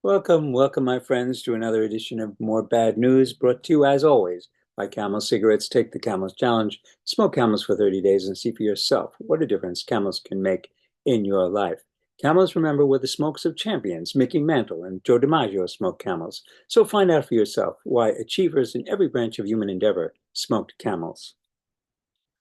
Welcome, my friends, to another edition of More Bad News, brought to you, as always, by Camel Cigarettes. Take the Camels Challenge, smoke Camels for 30 days, and see for yourself what a difference Camels can make in your life. Camels, remember, were the smokes of champions. Mickey Mantle and Joe DiMaggio smoked Camels. So find out for yourself why achievers in every branch of human endeavor smoked Camels.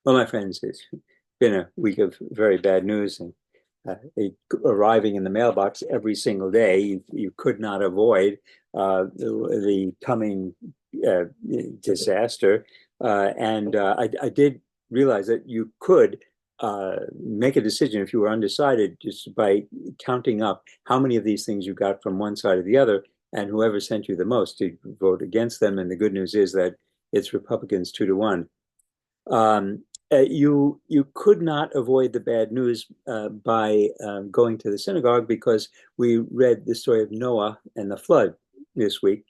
Well, my friends, it's been a week of very bad news, and arriving in the mailbox every single day. You could not avoid the coming uh, disaster. I did realize that you could make a decision if you were undecided just by counting up how many of these things you got from one side or the other, and whoever sent you the most to vote against them. And the good news is that it's Republicans 2-1. You could not avoid the bad news by going to the synagogue, because we read the story of Noah and the flood this week.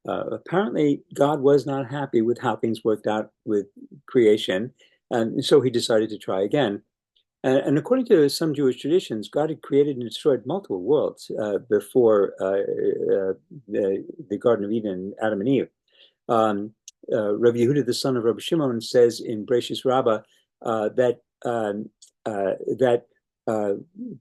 Apparently, God was not happy with how things worked out with creation, and so he decided to try again. And according to some Jewish traditions, God had created and destroyed multiple worlds before the Garden of Eden, Adam and Eve. Rabbi Yehuda, the son of Rabbi Shimon, says in Bereshis Rabbah that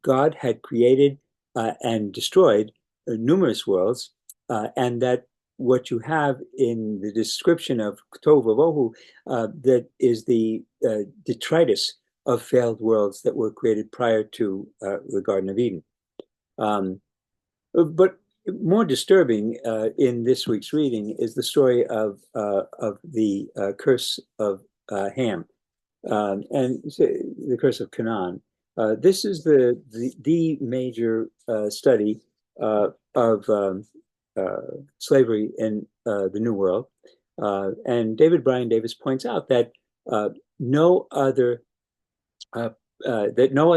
God had created and destroyed numerous worlds, and that what you have in the description of Tov Vavohu, that is the detritus of failed worlds that were created prior to the Garden of Eden. But more disturbing in this week's reading is the story of the curse of Ham, and the curse of Canaan. This is the major study of slavery in the New World, and David Bryan Davis points out that no other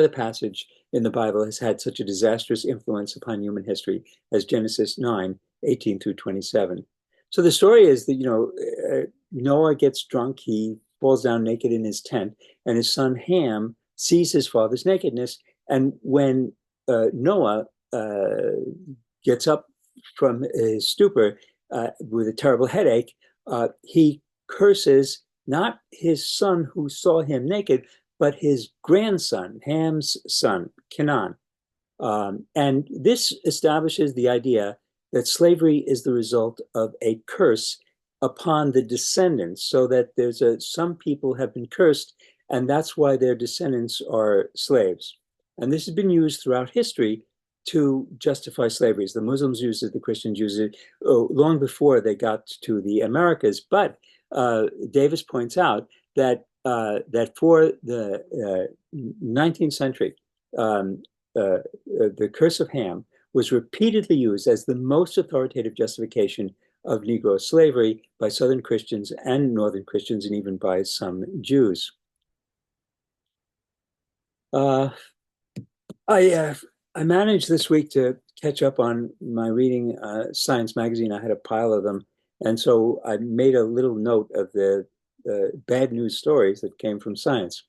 passage in the Bible has had such a disastrous influence upon human history as Genesis 9:18 through 27. So the story is that, Noah gets drunk, he falls down naked in his tent, and his son Ham sees his father's nakedness. And when Noah gets up from his stupor with a terrible headache, he curses not his son who saw him naked, but his grandson, Ham's son, Canaan. And this establishes the idea that slavery is the result of a curse upon the descendants, so that some people have been cursed, and that's why their descendants are slaves. And this has been used throughout history to justify slavery. The Muslims use it, the Christians use it long before they got to the Americas. But Davis points out that for the 19th century, the curse of Ham was repeatedly used as the most authoritative justification of Negro slavery by Southern Christians and Northern Christians, and even by some Jews. I managed this week to catch up on my reading Science magazine. I had a pile of them, and so I made a little note of the bad news stories that came from Science.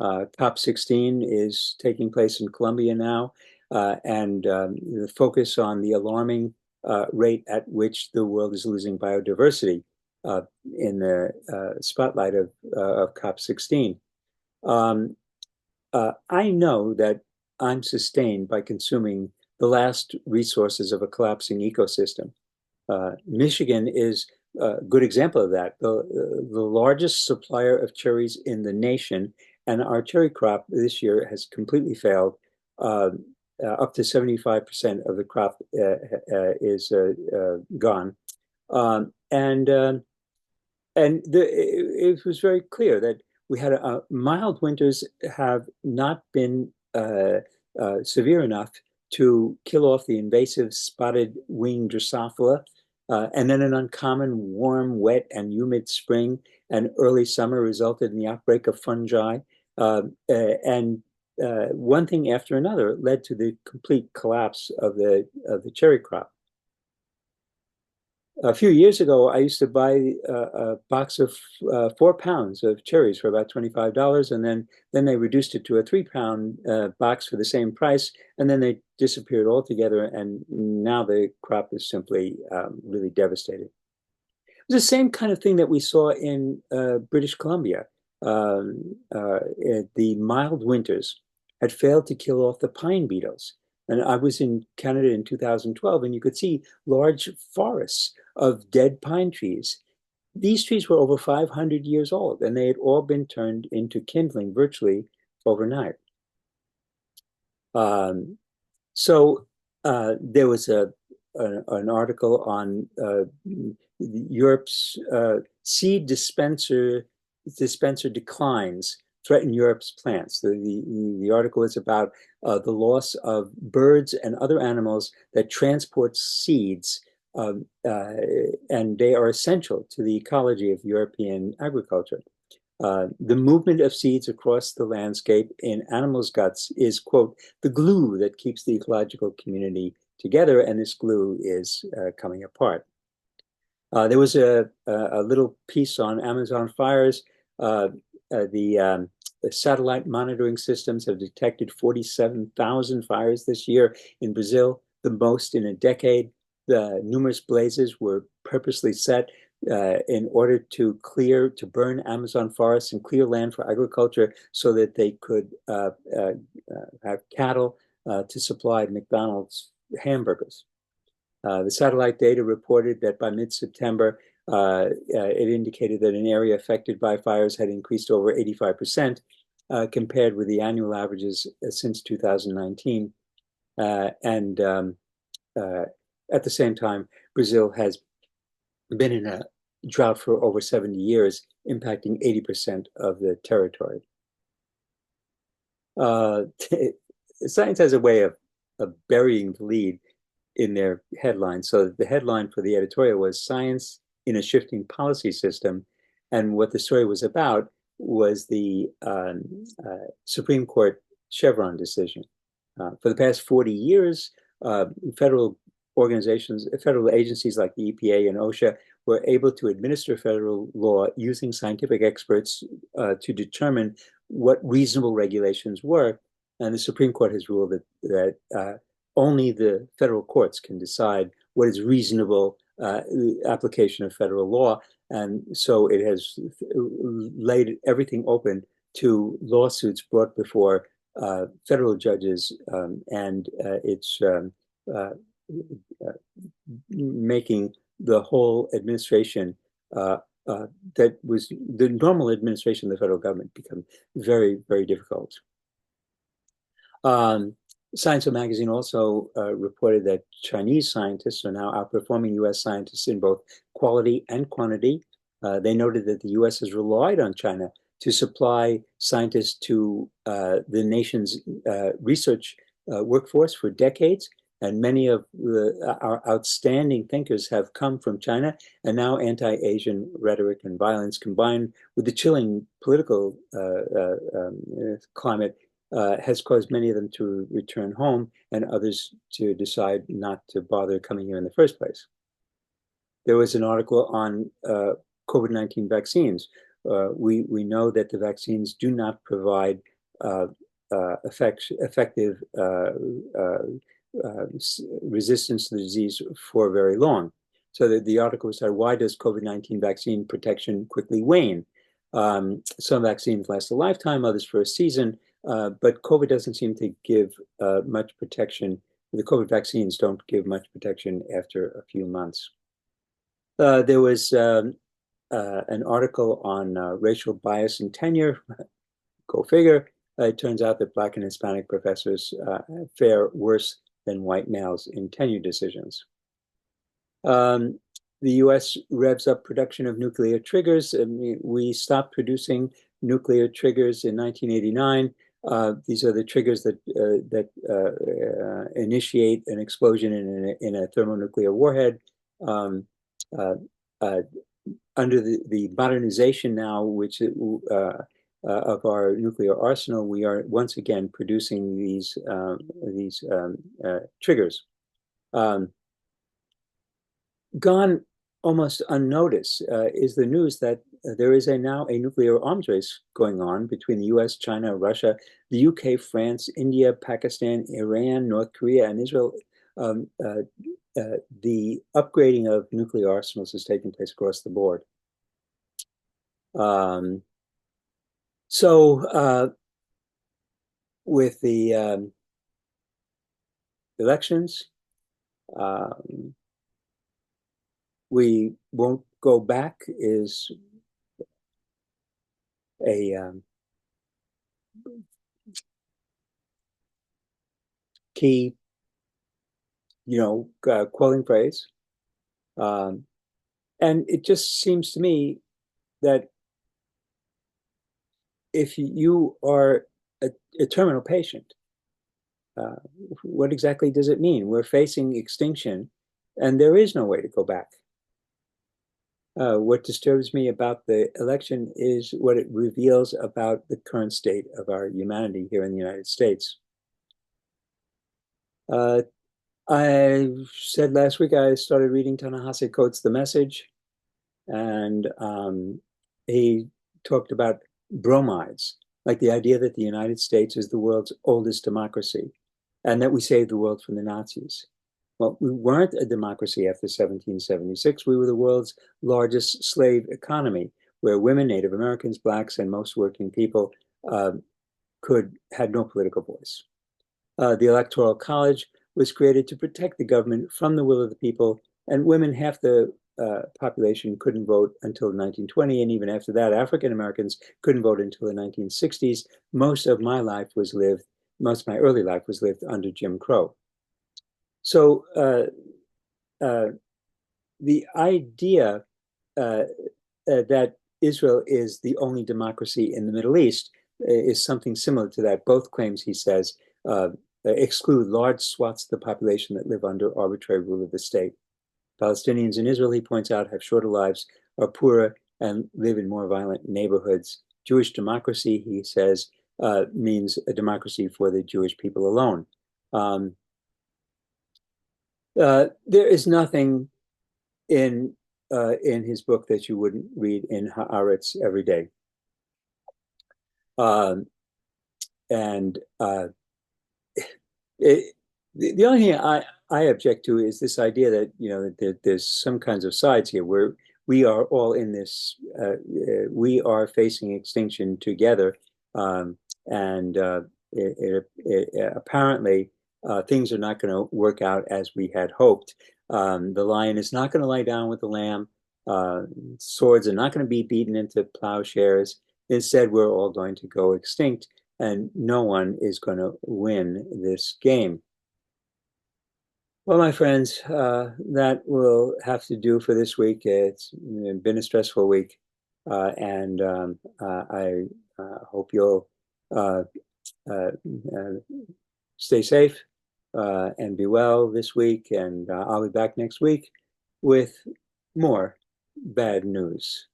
COP16 is taking place in Colombia now, and the focus on the alarming rate at which the world is losing biodiversity in the spotlight of COP16. I know that I'm sustained by consuming the last resources of a collapsing ecosystem. Michigan is a good example of that. The largest supplier of cherries in the nation, and our cherry crop this year has completely failed. Up to 75% of the crop is gone. It was very clear that we had mild winters have not been severe enough to kill off the invasive spotted winged Drosophila, and then an uncommon warm, wet, and humid spring and early summer resulted in the outbreak of fungi. And one thing after another led to the complete collapse of the cherry crop. A few years ago, I used to buy a box of 4 pounds of cherries for about $25, and then they reduced it to a 3 pound box for the same price, and then they disappeared altogether. And now the crop is simply really devastated. It's the same kind of thing that we saw in British Columbia. The mild winters had failed to kill off the pine beetles. And I was in Canada in 2012, and you could see large forests of dead pine trees. These trees were over 500 years old, and they had all been turned into kindling virtually overnight. Um, so there was an article on Europe's seed dispenser declines threaten Europe's plants. The article is about the loss of birds and other animals that transport seeds, and they are essential to the ecology of European agriculture. The movement of seeds across the landscape in animals' guts is, quote, the glue that keeps the ecological community together, and this glue is coming apart. There was a little piece on Amazon fires. Uh, the satellite monitoring systems have detected 47,000 fires this year in Brazil, the most in a decade. The numerous blazes were purposely set in order to burn Amazon forests and clear land for agriculture so that they could have cattle to supply McDonald's hamburgers. The satellite data reported that by mid-September, it indicated that an area affected by fires had increased over 85% compared with the annual averages since 2019. And at the same time, Brazil has been in a drought for over 70 years, impacting 80% of the territory. Science has a way of burying the lead in their headline. So the headline for the editorial was Science in a Shifting Policy System. And what the story was about was the Supreme Court Chevron decision. For the past 40 years, federal organizations, federal agencies like the EPA and OSHA were able to administer federal law using scientific experts to determine what reasonable regulations were. And the Supreme Court has ruled that only the federal courts can decide what is reasonable application of federal law. And so it has laid everything open to lawsuits brought before federal judges, and it's making the whole administration that was the normal administration of the federal government become very, very difficult. Science magazine also reported that Chinese scientists are now outperforming U.S. scientists in both quality and quantity. They noted that the U.S. has relied on China to supply scientists to the nation's research workforce for decades. And many of our outstanding thinkers have come from China, and now anti-Asian rhetoric and violence combined with the chilling political climate has caused many of them to return home and others to decide not to bother coming here in the first place. There was an article on COVID-19 vaccines. We know that the vaccines do not provide effective resistance to the disease for very long. So the article said, why does COVID-19 vaccine protection quickly wane? Some vaccines last a lifetime, others for a season, but COVID doesn't seem to give much protection. The COVID vaccines don't give much protection after a few months. There was an article on racial bias and tenure. Go figure. It turns out that Black and Hispanic professors fare worse than white males in tenure decisions. The US revs up production of nuclear triggers. I mean, we stopped producing nuclear triggers in 1989. These are the triggers that initiate an explosion in a thermonuclear warhead. Under the modernization now, which of our nuclear arsenal, we are once again producing these triggers. Gone almost unnoticed is the news that there is now a nuclear arms race going on between the US, China, Russia, the UK, France, India, Pakistan, Iran, North Korea, and Israel. Um, uh, the upgrading of nuclear arsenals is taking place across the board. Um, so with the elections, um, we won't go back is a key, quoting phrase. Um, and it just seems to me that if you are a terminal patient, uh, what exactly does it mean? We're facing extinction, and there is no way to go back. What disturbs me about the election is what it reveals about the current state of our humanity here in the United States. Uh, I said last week I started reading Ta-Nehisi Coates' The Message, and he talked about bromides, like the idea that the United States is the world's oldest democracy and that we saved the world from the Nazis. Well, we weren't a democracy after 1776. We were the world's largest slave economy, where women, Native Americans, blacks, and most working people uh, had no political voice. The Electoral College was created to protect the government from the will of the people, and women, half the population, couldn't vote until 1920, and even after that, African Americans couldn't vote until the 1960s. Most of my early life was lived under Jim Crow. So the idea that Israel is the only democracy in the Middle East is something similar to that. Both claims, he says, exclude large swaths of the population that live under arbitrary rule of the state. Palestinians in Israel, he points out, have shorter lives, are poorer, and live in more violent neighborhoods. Jewish democracy, he says, means a democracy for the Jewish people alone. There is nothing in his book that you wouldn't read in Haaretz every day. Um, and the only thing I object to is this idea that there's some kinds of sides here where we are all in this. We are facing extinction together, and apparently things are not going to work out as we had hoped. The lion is not going to lie down with the lamb. Swords are not going to be beaten into plowshares. Instead, we're all going to go extinct, and no one is going to win this game. Well, my friends, that will have to do for this week. It's been a stressful week, and I hope you'll uh, uh, stay safe and be well this week. And I'll be back next week with more bad news.